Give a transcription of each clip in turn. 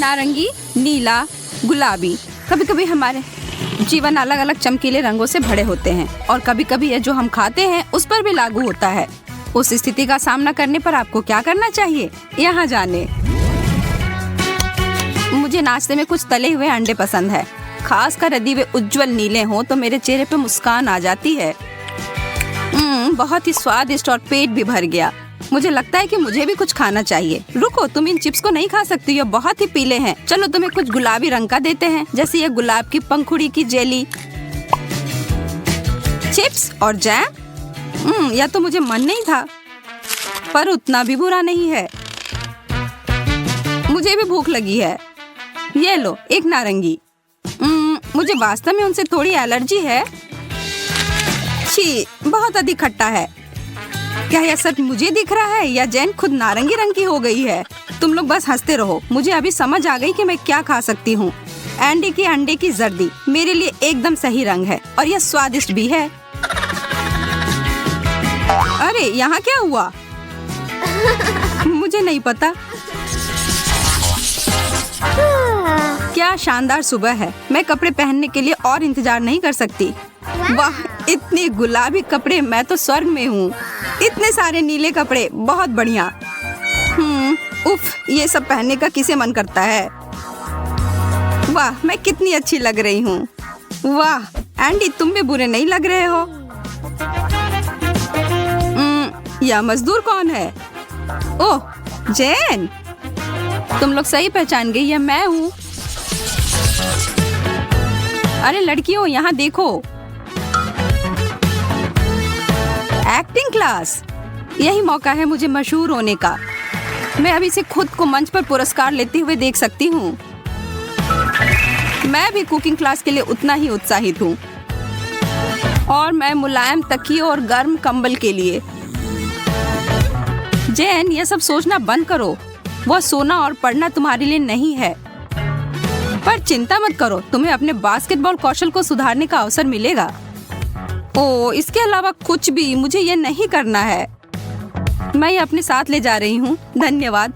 नारंगी, नीला, गुलाबी। कभी कभी हमारे जीवन अलग अलग चमकीले रंगों से भरे होते हैं और कभी कभी यह जो हम खाते हैं उस पर भी लागू होता है। उस स्थिति का सामना करने पर आपको क्या करना चाहिए, यहाँ जाने। मुझे नाश्ते में कुछ तले हुए अंडे पसंद है, खासकर यदि वे उज्जवल नीले हों तो मेरे चेहरे पे मुस्कान आ जाती है। बहुत ही स्वादिष्ट और पेट भी भर गया। मुझे लगता है कि मुझे भी कुछ खाना चाहिए। रुको, तुम इन चिप्स को नहीं खा सकती, ये बहुत ही पीले हैं। चलो तुम्हें कुछ गुलाबी रंग का देते हैं, जैसे ये गुलाब की पंखुड़ी की जेली। चिप्स और जैम, या तो मुझे मन नहीं था, पर उतना भी बुरा नहीं है। मुझे भी भूख लगी है। ये लो एक नारंगी। मुझे वास्तव में उनसे थोड़ी एलर्जी है। छी, बहुत अधिक खट्टा है। क्या यह सच मुझे दिख रहा है या जैन खुद नारंगी रंग की हो गई है? तुम लोग बस हंसते रहो। मुझे अभी समझ आ गई कि मैं क्या खा सकती हूँ। एंडी की अंडे की जर्दी मेरे लिए एकदम सही रंग है और यह स्वादिष्ट भी है। अरे यहाँ क्या हुआ? मुझे नहीं पता। क्या शानदार सुबह है। मैं कपड़े पहनने के लिए और इंतजार नहीं कर सकती। वाह, इतने गुलाबी कपड़े, मैं तो स्वर्ग में हूँ। इतने सारे नीले कपड़े, बहुत बढ़िया। उफ, ये सब पहनने का किसे मन करता है। वाह, मैं कितनी अच्छी लग रही हूँ। वाह एंडी, तुम भी बुरे नहीं लग रहे हो। यह मजदूर कौन है? ओह, जैन, तुम लोग सही पहचान गई, यह मैं हूँ। अरे लड़कियों, यहाँ देखो। एक्टिंग क्लास, यही मौका है मुझे मशहूर होने का। मैं अभी से खुद को मंच पर पुरस्कार लेते हुए देख सकती हूँ। मैं भी कुकिंग क्लास के लिए उतना ही उत्साहित हूँ, और मैं मुलायम तकिए और गर्म कंबल के लिए। जैन, ये सब सोचना बंद करो। वह सोना और पढ़ना तुम्हारे लिए नहीं है। पर चिंता मत करो, तुम्हें अपने बास्केटबॉल कौशल को सुधारने का अवसर मिलेगा। ओह, इसके अलावा कुछ भी मुझे ये नहीं करना है। मैं ये अपने साथ ले जा रही हूँ। धन्यवाद।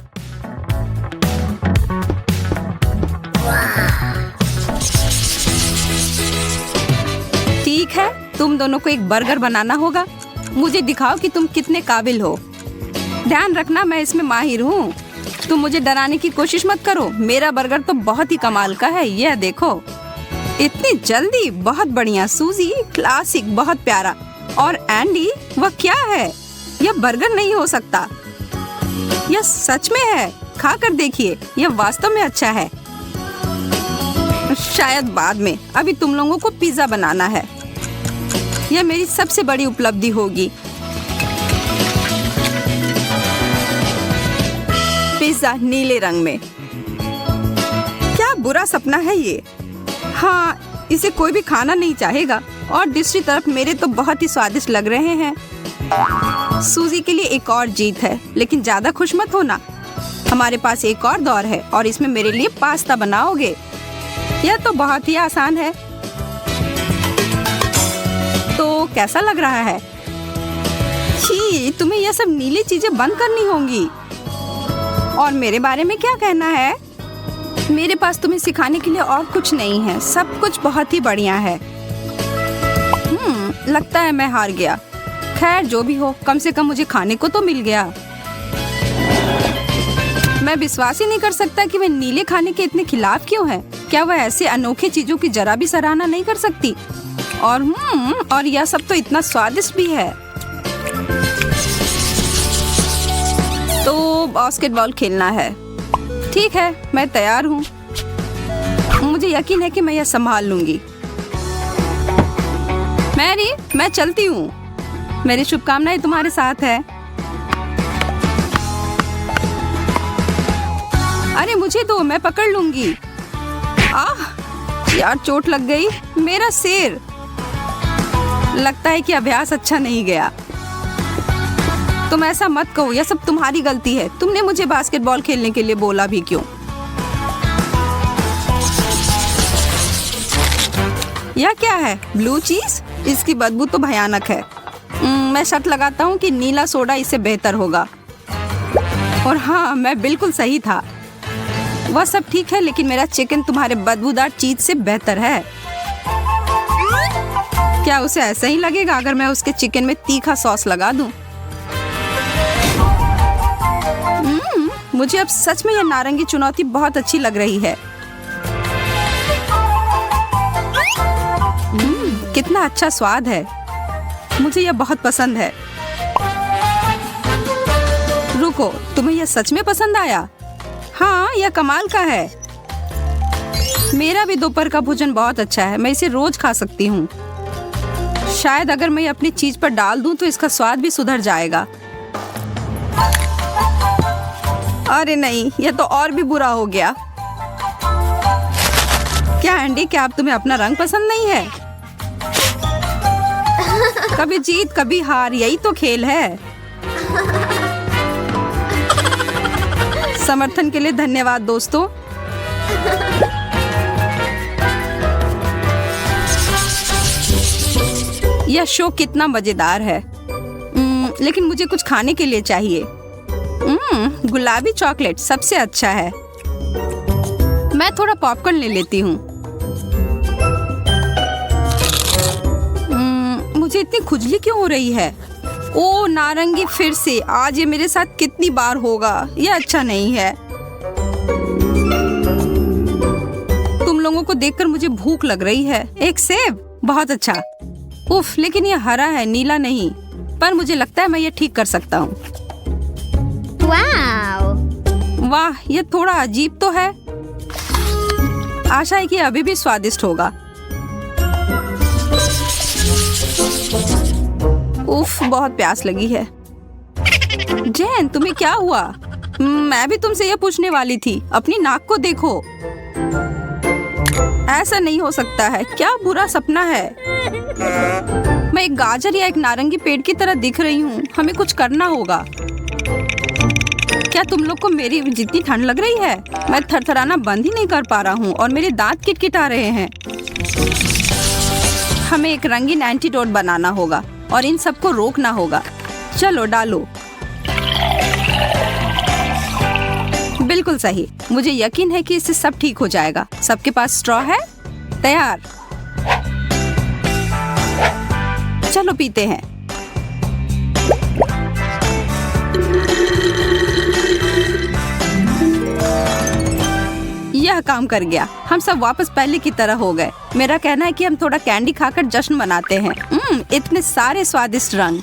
ठीक है, तुम दोनों को एक बर्गर बनाना होगा। मुझे दिखाओ कि तुम कितने काबिल हो। ध्यान रखना, मैं इसमें माहिर हूँ। तुम मुझे डराने की कोशिश मत करो। मेरा बर्गर तो बहुत ही कमाल का है। यह देखो, इतनी जल्दी, बहुत बढ़िया। सूजी, क्लासिक, बहुत प्यारा। और एंडी, वह क्या है? यह बर्गर नहीं हो सकता। यह सच में है। खाकर देखिए, यह वास्तव में अच्छा है। शायद बाद में। अभी तुम लोगों को पिज्जा बनाना है। यह मेरी सबसे बड़ी उपलब्धि होगी। पिज्जा नीले रंग में। क्या बुरा सपना है ये। हाँ, इसे कोई भी खाना नहीं चाहेगा। और दूसरी तरफ मेरे तो बहुत ही स्वादिष्ट लग रहे हैं। सूजी के लिए एक और जीत है, लेकिन ज्यादा खुश मत होना। हमारे पास एक और दौर है और इसमें मेरे लिए पास्ता बनाओगे। यह तो बहुत ही आसान है। तो कैसा लग रहा है? छी, तुम्हें यह सब नीली चीजें बंद करनी होंगी। और मेरे बारे में क्या कहना है? मेरे पास तुम्हें सिखाने के लिए और कुछ नहीं है। सब कुछ बहुत ही बढ़िया है। लगता है मैं हार गया। खैर, जो भी हो, कम से कम मुझे खाने को तो मिल गया। मैं विश्वास ही नहीं कर सकता कि वह नीले खाने के इतने खिलाफ क्यों है। क्या वह ऐसे अनोखे चीजों की जरा भी सराहना नहीं कर सकती? और यह सब तो इतना स्वादिष्ट भी है। तो बास्केटबॉल खेलना है। ठीक है, मैं तैयार हूँ। मुझे यकीन है कि मैं यह संभाल लूंगी। मैरी, मैं चलती हूँ। मेरी शुभकामनाएं तुम्हारे साथ है। अरे मुझे दो, मैं पकड़ लूंगी। यार, चोट लग गई। मेरा सिर। लगता है कि अभ्यास अच्छा नहीं गया। तुम ऐसा मत कहो, यह सब तुम्हारी गलती है। तुमने मुझे बास्केटबॉल खेलने के लिए बोला भी क्यों? यह क्या है? ब्लू चीज? इसकी बदबू तो भयानक है। मैं शर्त लगाता हूँ कि नीला सोडा इससे बेहतर होगा। और हाँ, मैं बिल्कुल सही था। वह सब ठीक है, लेकिन मेरा चिकन तुम्हारे बदबूदार चीज से बेहतर है। क्या उसे ऐसा ही लगेगा अगर मैं उसके चिकन में तीखा सॉस लगा दूं? मुझे अब सच में यह नारंगी चुनौती बहुत अच्छी लग रही है। कितना अच्छा स्वाद है, मुझे यह बहुत पसंद है। रुको, तुम्हें यह सच में पसंद आया? हाँ, यह कमाल का है। मेरा भी दोपहर का भोजन बहुत अच्छा है, मैं इसे रोज खा सकती हूँ। शायद अगर मैं अपनी चीज पर डाल दूं तो इसका स्वाद भी सुधर जाएगा। अरे नहीं, यह तो और भी बुरा हो गया। क्या एंडी, क्या अब तुम्हें अपना रंग पसंद नहीं है? कभी जीत कभी हार, यही तो खेल है। समर्थन के लिए धन्यवाद दोस्तों। यह शो कितना मजेदार है। लेकिन मुझे कुछ खाने के लिए चाहिए। गुलाबी चॉकलेट सबसे अच्छा है। मैं थोड़ा पॉपकॉर्न ले लेती हूँ। मुझे इतनी खुजली क्यों हो रही है? ओ नारंगी, फिर से आज ये मेरे साथ कितनी बार होगा। यह अच्छा नहीं है। तुम लोगों को देखकर मुझे भूख लग रही है। एक सेब, बहुत अच्छा। उफ, लेकिन यह हरा है, नीला नहीं। पर मुझे लगता है मैं ये ठीक कर सकता हूँ। वाह, यह थोड़ा अजीब तो है। आशा है कि अभी भी स्वादिष्ट होगा। उफ, बहुत प्यास लगी है। जैन, तुम्हें क्या हुआ? मैं भी तुमसे यह पूछने वाली थी। अपनी नाक को देखो। ऐसा नहीं हो सकता है। क्या बुरा सपना है। मैं एक गाजर या एक नारंगी पेड़ की तरह दिख रही हूँ। हमें कुछ करना होगा। क्या तुम लोग को मेरी जितनी ठंड लग रही है? मैं थरथराना बंद ही नहीं कर पा रहा हूँ और मेरे दांत किटकिटा रहे हैं। हमें एक रंगीन एंटीडोट बनाना होगा और इन सबको रोकना होगा। चलो डालो। बिल्कुल सही। मुझे यकीन है कि इससे सब ठीक हो जाएगा। सबके पास स्ट्रॉ है? तैयार। चलो पीते हैं। यह काम कर गया। हम सब वापस पहले की तरह हो गए। मेरा कहना है कि हम थोड़ा कैंडी खाकर जश्न मनाते हैं। इतने सारे स्वादिष्ट रंग।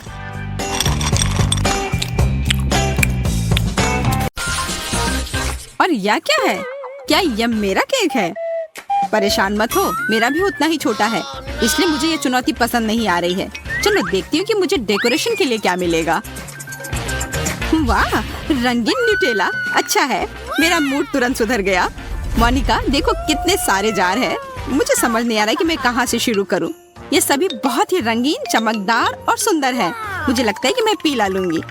और यह क्या है? क्या यह मेरा केक है? परेशान मत हो, मेरा भी उतना ही छोटा है, इसलिए मुझे ये चुनौती पसंद नहीं आ रही है। चलो देखती हूँ कि मुझे डेकोरेशन के लिए क्या मिलेगा। वाह, रंगीन न्यूटेला, अच्छा है। मेरा मूड तुरंत सुधर गया। मोनिका, देखो कितने सारे जार हैं। मुझे समझ नहीं आ रहा है कि मैं कहाँ से शुरू करूँ। ये सभी बहुत ही रंगीन, चमकदार और सुंदर है। मुझे लगता है कि मैं पीला लूंगी,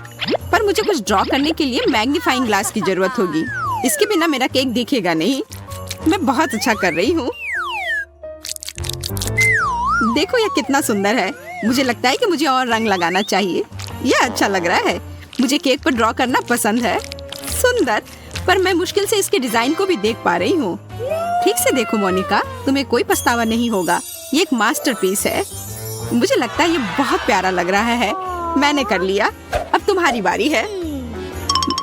पर मुझे कुछ ड्रॉ करने के लिए मैग्नीफाइंग ग्लास की जरूरत होगी। इसके बिना मेरा केक दिखेगा नहीं। मैं बहुत अच्छा कर रही हूँ। देखो यह कितना सुंदर है। मुझे लगता है कि मुझे और रंग लगाना चाहिए। यह अच्छा लग रहा है। मुझे केक पर ड्रॉ करना पसंद है। सुंदर, पर मैं मुश्किल से इसके डिजाइन को भी देख पा रही हूँ। ठीक से देखो मोनिका, तुम्हें कोई पछतावा नहीं होगा। ये एक मास्टरपीस है। मुझे लगता है ये बहुत प्यारा लग रहा है। मैंने कर लिया, अब तुम्हारी बारी है।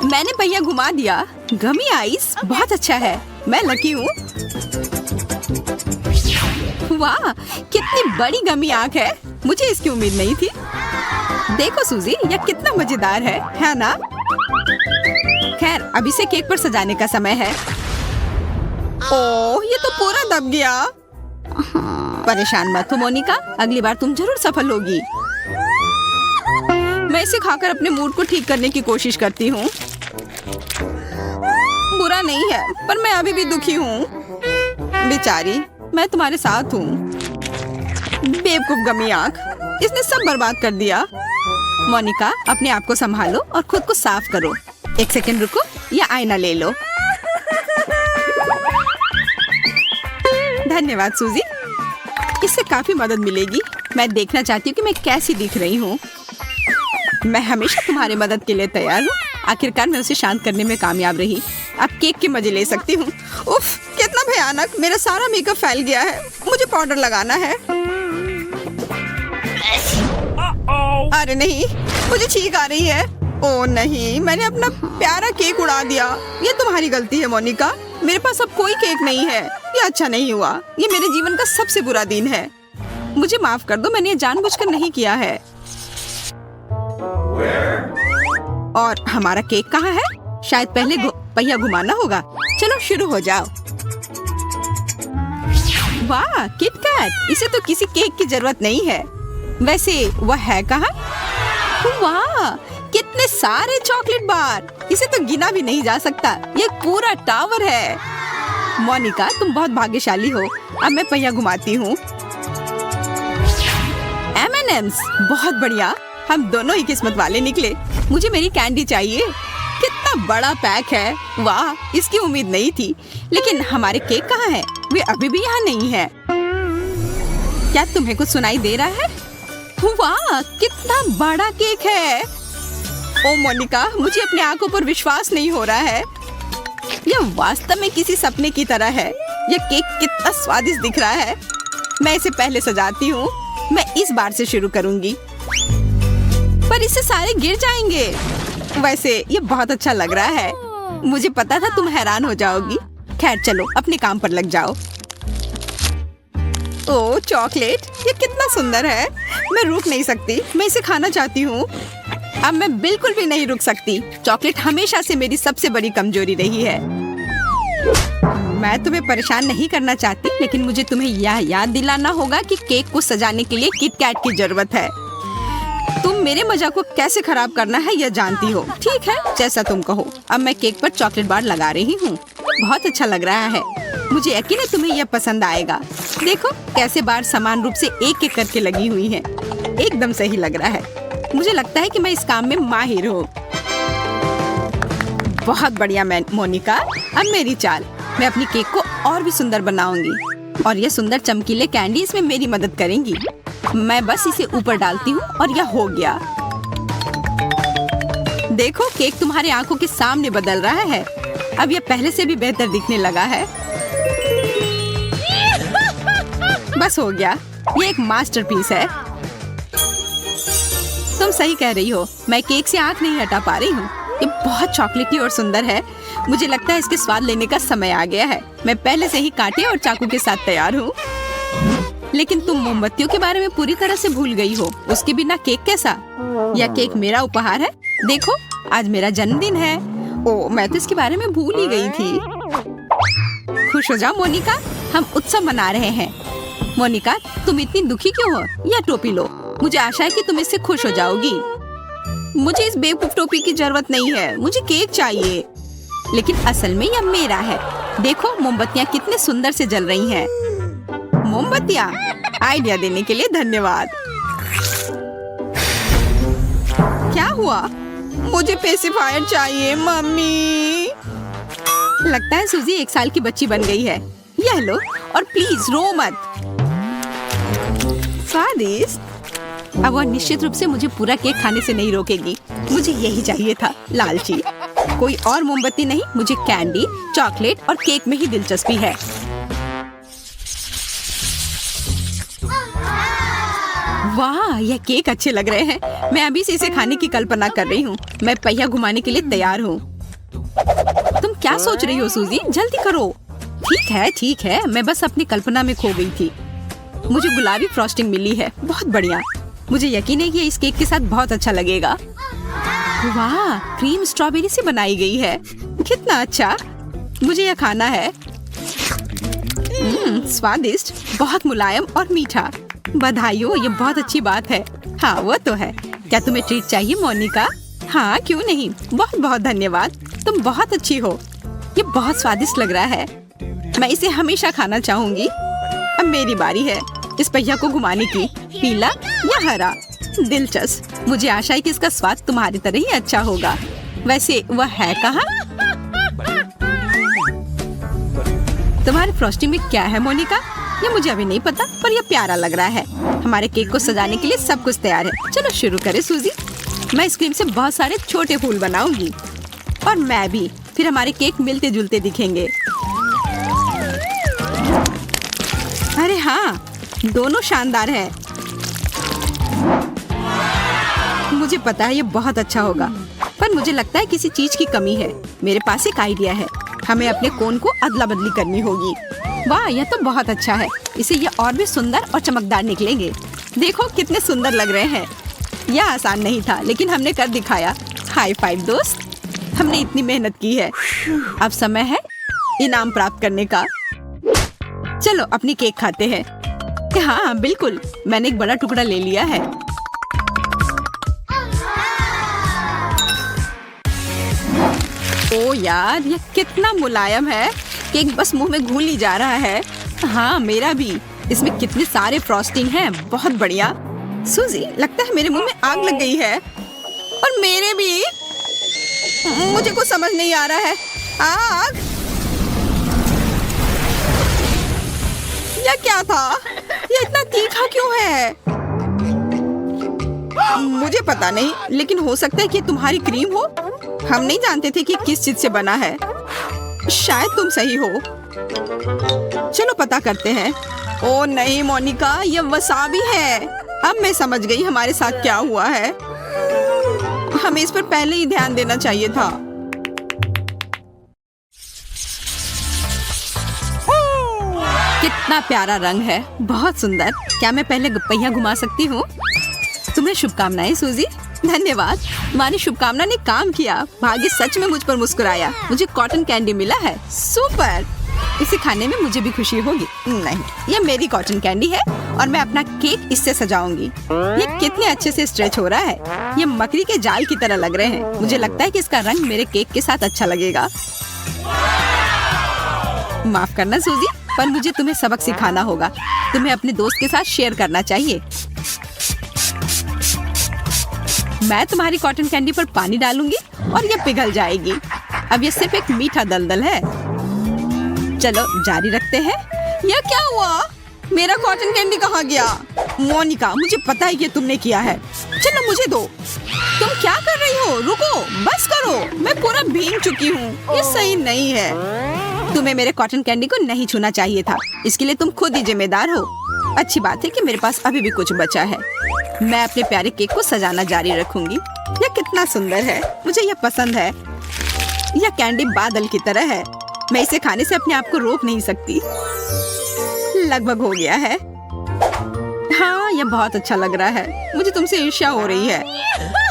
मैंने पहिया घुमा दिया। गमी आइस बहुत अच्छा है। मैं लकी हूँ। वाह, कितनी बड़ी गमी आँख है। मुझे इसकी उम्मीद नहीं थी। देखो सूजी, यह कितना मजेदार है ना? खैर, अभी से केक पर सजाने का समय है। ओह, ये तो पूरा दब गया। परेशान मत हो मोनिका, अगली बार तुम जरूर सफल होगी। मैं इसे खाकर अपने मूड को ठीक करने की कोशिश करती हूँ। बुरा नहीं है, पर मैं अभी भी दुखी हूँ। बेचारी, मैं तुम्हारे साथ हूँ। बेवकूफ गमी आँख, इसने सब बर्बाद कर दिया। मोनिका, अपने आप को संभालो और खुद को साफ करो। एक सेकंड रुको, या आईना ले लो। धन्यवाद सूजी, इससे काफी मदद मिलेगी। मैं देखना चाहती हूँ कि मैं कैसी दिख रही हूँ। मैं हमेशा तुम्हारी मदद के लिए तैयार हूँ। आखिरकार मैं उसे शांत करने में कामयाब रही। अब केक के मजे ले सकती हूँ। उफ, कितना भयानक, मेरा सारा मेकअप फैल गया है। मुझे पाउडर लगाना है। अरे नहीं, मुझे छींक आ रही है। ओ नहीं, मैंने अपना प्यारा केक उड़ा दिया। ये तुम्हारी गलती है मोनिका। मेरे पास अब कोई केक नहीं है। ये अच्छा नहीं हुआ। ये मेरे जीवन का सबसे बुरा दिन है। मुझे माफ कर दो, मैंने ये जानबूझकर नहीं किया है। और हमारा केक कहाँ है? शायद पहले पहिया घुमाना होगा। चलो शुरू हो जाओ। वाह, किटकैट। इसे तो किसी केक की जरूरत नहीं है। वैसे वह है कहाँ? वाह, कितने सारे चॉकलेट बार। इसे तो गिना भी नहीं जा सकता। ये पूरा टावर है। मोनिका, तुम बहुत भाग्यशाली हो। अब मैं पहिया घुमाती हूँ। M&M's, बहुत बढ़िया। हम दोनों ही किस्मत वाले निकले। मुझे मेरी कैंडी चाहिए। कितना बड़ा पैक है। वाह, इसकी उम्मीद नहीं थी। लेकिन हमारे केक कहाँ है? वे अभी भी यहाँ नहीं है। क्या तुम्हें कुछ सुनाई दे रहा है? वाह, कितना बड़ा केक है। ओ मोनिका, मुझे अपनी आंखों पर विश्वास नहीं हो रहा है। यह वास्तव में किसी सपने की तरह है। यह केक कितना स्वादिष्ट दिख रहा है। मैं इसे पहले सजाती हूँ। मैं इस बार से शुरू करूँगी, पर इससे सारे गिर जाएंगे। वैसे ये बहुत अच्छा लग रहा है। मुझे पता था तुम हैरान हो जाओगी। खैर चलो, अपने काम पर लग जाओ। ओह चॉकलेट, ये कितना सुंदर है। मैं रुक नहीं सकती। मैं इसे खाना चाहती हूँ। अब मैं बिल्कुल भी नहीं रुक सकती। चॉकलेट हमेशा से मेरी सबसे बड़ी कमजोरी रही है। मैं तुम्हें परेशान नहीं करना चाहती, लेकिन मुझे तुम्हें यह याद दिलाना होगा कि केक को सजाने के लिए किटकैट की जरूरत है। तुम मेरे मजाक को कैसे खराब करना है यह जानती हो। ठीक है, जैसा तुम कहो। अब मैं केक पर चॉकलेट बार लगा रही हूँ। बहुत अच्छा लग रहा है। मुझे यकीन है तुम्हें यह पसंद आएगा। देखो कैसे बार समान रूप से एक एक करके लगी हुई है। एकदम सही लग रहा है। मुझे लगता है कि मैं इस काम में माहिर हूँ। बहुत बढ़िया मोनिका। अब मेरी चाल। मैं अपनी केक को और भी सुंदर बनाऊंगी और यह सुंदर चमकीले कैंडी इसमें मेरी मदद करेंगी। मैं बस इसे ऊपर डालती हूँ और यह हो गया। देखो, केक तुम्हारी आंखों के सामने बदल रहा है। अब यह पहले से भी बेहतर दिखने लगा है। बस हो गया। ये एक मास्टरपीस है। तुम सही कह रही हो। मैं केक से आंख नहीं हटा पा रही हूँ। ये बहुत चॉकलेटी और सुंदर है। मुझे लगता है इसके स्वाद लेने का समय आ गया है। मैं पहले से ही कांटे और चाकू के साथ तैयार हूँ। लेकिन तुम मोमबत्तियों के बारे में पूरी तरह से भूल गई हो। उसके बिना केक कैसा? यह केक मेरा उपहार है। देखो, आज मेरा जन्मदिन है। ओ, मैं तो इसके बारे में भूल ही गई थी। खुश हो जाओ मोनिका, हम उत्सव मना रहे हैं। मोनिका, तुम इतनी दुखी क्यों हो? यह टोपी लो। मुझे आशा है कि तुम इससे खुश हो जाओगी। मुझे इस बेवकूफ टोपी की जरूरत नहीं है। मुझे केक चाहिए। लेकिन असल में यह मेरा है। देखो, मोमबत्तियाँ कितने सुंदर से जल रही हैं। मोमबत्तियाँ, आइडिया देने के लिए धन्यवाद। क्या हुआ? मुझे पेसिफायर चाहिए मम्मी। लगता है सूजी 1 साल की बच्ची बन गई है। यह लो, और प्लीज रो मत। स्वादिष्ट। अब वह निश्चित रूप से मुझे पूरा केक खाने से नहीं रोकेगी। मुझे यही चाहिए था, लालची। कोई और मोमबत्ती नहीं। मुझे कैंडी, चॉकलेट और केक में ही दिलचस्पी है। वाह, यह केक अच्छे लग रहे हैं। मैं अभी से इसे खाने की कल्पना कर रही हूँ। मैं पहिया घुमाने के लिए तैयार हूँ। तुम क्या सोच रही हो सूजी? जल्दी करो। ठीक है। मैं बस अपनी कल्पना में खो गई थी। मुझे गुलाबी फ्रॉस्टिंग मिली है। बहुत बढ़िया। मुझे यकीन है कि इस केक के साथ बहुत अच्छा लगेगा। वाह, क्रीम स्ट्रॉबेरी से बनाई गई है। कितना अच्छा। मुझे यह खाना है। स्वादिष्ट, बहुत मुलायम और मीठा। बधाई हो, ये बहुत अच्छी बात है। हाँ, वो तो है। क्या तुम्हें ट्रीट चाहिए मोनिका? हाँ, क्यों नहीं। बहुत बहुत धन्यवाद। तुम बहुत अच्छी हो। ये बहुत स्वादिष्ट लग रहा है। मैं इसे हमेशा खाना चाहूंगी। अब मेरी बारी है इस पहिया को घुमाने की। पीला या हरा? दिलचस्प। मुझे आशा है कि इसका स्वाद तुम्हारी तरह ही अच्छा होगा। वैसे वह है कहाँ? तुम्हारे फ्रॉस्टिंग में क्या है मोनिका? ये मुझे अभी नहीं पता, पर यह प्यारा लग रहा है। हमारे केक को सजाने के लिए सब कुछ तैयार है। चलो शुरू करें सूजी। मैं इस क्रीम से बहुत सारे छोटे फूल बनाऊंगी। और मैं भी। फिर हमारे केक मिलते जुलते दिखेंगे। अरे हाँ, दोनों शानदार है। मुझे पता है ये बहुत अच्छा होगा, पर मुझे लगता है किसी चीज की कमी है। मेरे पास एक आइडिया है, हमें अपने कोन को अदला बदली करनी होगी। वाह, यह तो बहुत अच्छा है। इसे ये और भी सुंदर और चमकदार निकलेंगे। देखो कितने सुंदर लग रहे हैं। यह आसान नहीं था, लेकिन हमने कर दिखाया। हाई फाइव दोस्त, हमने इतनी मेहनत की है। अब समय है इनाम प्राप्त करने का। चलो अपनी केक खाते हैं। हाँ बिल्कुल, मैंने एक बड़ा टुकड़ा ले लिया है। ओ यार, ये कितना मुलायम है। केक बस मुंह में घुल ही जा रहा है। हाँ मेरा भी। इसमें कितने सारे फ्रॉस्टिंग हैं, बहुत बढ़िया। सूजी, लगता है मेरे मुंह में आग लग गई है। और मेरे भी। मुझे कुछ समझ नहीं आ रहा है। आग? यह क्या था? यह इतना तीखा क्यों है? मुझे पता नहीं, लेकिन हो सकता है कि तुम्हारी क्रीम हो। हम नहीं जानते थे कि किस चीज से बना है। शायद तुम सही हो। चलो पता करते हैं। ओ नहीं मोनिका, ये वसाबी है। अब मैं समझ गई हमारे साथ क्या हुआ है। हमें इस पर पहले ही ध्यान देना चाहिए था। कितना प्यारा रंग है, बहुत सुंदर। क्या मैं पहले पहिया घुमा सकती हूँ? तुम्हें शुभकामनाएं सूजी। धन्यवाद, तुम्हारी शुभकामना ने काम किया। भाग्य सच में मुझ पर मुस्कुराया। मुझे कॉटन कैंडी मिला है। सुपर, इसे खाने में मुझे भी खुशी होगी। नहीं, ये मेरी कॉटन कैंडी है और मैं अपना केक इससे सजाऊंगी। ये कितने अच्छे से स्ट्रेच हो रहा है। ये मकड़ी के जाल की तरह लग रहे हैं। मुझे लगता है कि इसका रंग मेरे केक के साथ अच्छा लगेगा। माफ करना सूजी, पर मुझे तुम्हें सबक सिखाना होगा। तुम्हें अपने दोस्त के साथ शेयर करना चाहिए। मैं तुम्हारी कॉटन कैंडी पर पानी डालूंगी और ये पिघल जाएगी। अब ये सिर्फ एक मीठा दलदल है। चलो जारी रखते हैं। यह क्या हुआ? मेरा कॉटन कैंडी कहाँ गया? मोनिका, मुझे पता है कि तुमने किया है। चलो मुझे दो। तुम क्या कर रही हो? रुको, बस करो। मैं पूरा भीग चुकी हूँ। ये सही नहीं है। तुम्हें मेरे कॉटन कैंडी को नहीं छूना चाहिए था। इसके लिए तुम खुद ही जिम्मेदार हो। अच्छी बात है कि मेरे पास अभी भी कुछ बचा है। मैं अपने प्यारे केक को सजाना जारी रखूंगी। यह कितना सुंदर है, मुझे यह पसंद है। यह कैंडी बादल की तरह है। मैं इसे खाने से अपने आप को रोक नहीं सकती। लगभग हो गया है। हाँ, यह बहुत अच्छा लग रहा है। मुझे तुमसे ईर्ष्या हो रही है।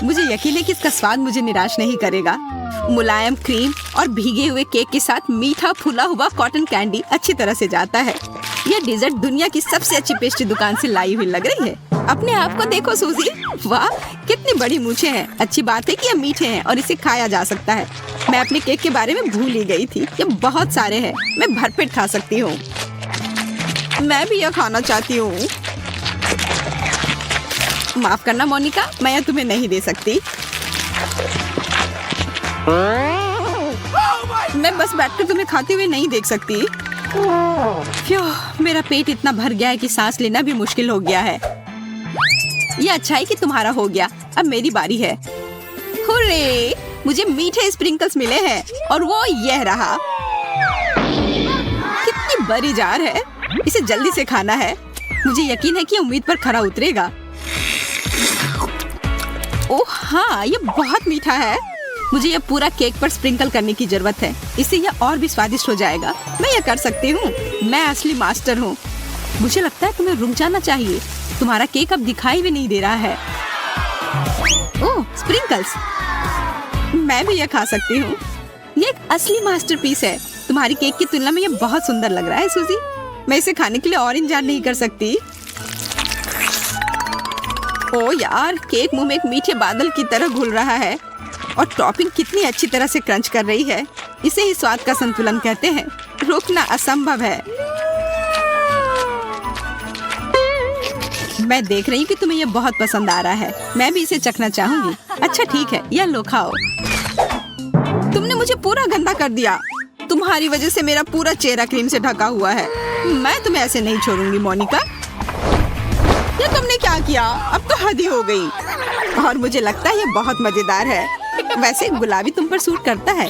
मुझे यकीन है कि इसका स्वाद मुझे निराश नहीं करेगा। मुलायम क्रीम और भीगे हुए केक के साथ मीठा फूला हुआ कॉटन कैंडी अच्छी तरह से जाता है। यह डेजर्ट दुनिया की सबसे अच्छी पेस्ट्री दुकान से लाई हुई लग रही है। अपने आप को देखो सूजी, वाह कितनी बड़ी मूंछें हैं। अच्छी बात है कि ये मीठे हैं और इसे खाया जा सकता है। मैं अपने केक के बारे में भूल ही गई थी। ये बहुत सारे हैं, मैं भरपेट खा सकती हूँ। मैं भी यह खाना चाहती हूँ। माफ करना मोनिका, मैं यह तुम्हें नहीं दे सकती। मैं बस बैठकर तुम्हें खाते हुए नहीं देख सकती। मेरा पेट इतना भर गया है कि सांस लेना भी मुश्किल हो गया है। ये अच्छा है कि तुम्हारा हो गया। अब मेरी बारी है। हुर्रे! मुझे मीठे स्प्रिंकल्स मिले हैं और वो यह रहा। कितनी बड़ी जार है। इसे जल्दी से खाना है। मुझे यकीन है कि उम्मीद पर खरा उतरेगा। ओह हाँ, ये बहुत मीठा है। मुझे यह पूरा केक पर स्प्रिंकल करने की जरूरत है। इससे यह और भी स्वादिष्ट हो जाएगा। मैं यह कर सकती हूँ। मैं असली मास्टर हूँ। मुझे लगता है तुम्हें रुक जाना चाहिए। तुम्हारा केक अब दिखाई भी नहीं दे रहा है। ओह स्प्रिंकल्स, मैं भी यह खा सकती हूँ। ये एक असली मास्टरपीस है। तुम्हारी केक की तुलना में यह बहुत सुंदर लग रहा है सूजी। मैं इसे खाने के लिए और इंतजार नहीं कर सकती। ओ यार, केक मुंह में एक मीठे बादल की तरह घुल रहा है और टॉपिंग कितनी अच्छी तरह से क्रंच कर रही है। इसे ही स्वाद का संतुलन कहते हैं। रोकना असंभव है। मैं देख रही हूँ कि तुम्हें यह बहुत पसंद आ रहा है। मैं भी इसे चखना चाहूंगी। अच्छा ठीक है, यह लो खाओ। तुमने मुझे पूरा गंदा कर दिया। तुम्हारी वजह से मेरा पूरा चेहरा क्रीम से ढका हुआ है। मैं तुम्हें ऐसे नहीं छोड़ूंगी मोनिका। ये तुमने क्या किया? अब तो हद ही हो गई। और मुझे लगता है ये बहुत मजेदार है। वैसे गुलाबी तुम पर सूट करता है।